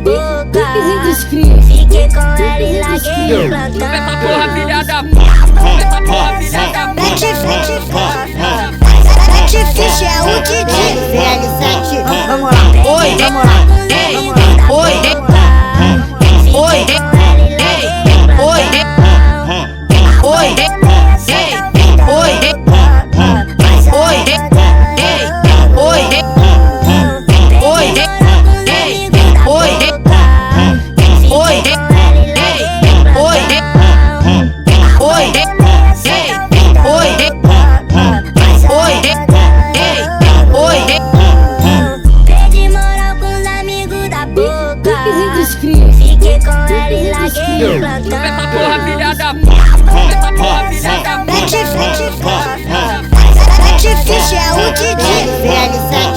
boca. Fiquei com ela e larguei o plantão. Essa porra filha da puta, essa porra filha da puta. Mete ficha é o Didi. Vamos lá. Oi, vamos lá. ei, Oi, oi, oi, oi, perdi moral com os amigos da boca. Fiquei com ela e larguei o plantão. essa porra filha da puta, essa porra filha da puta. Mete ficha é o Didi.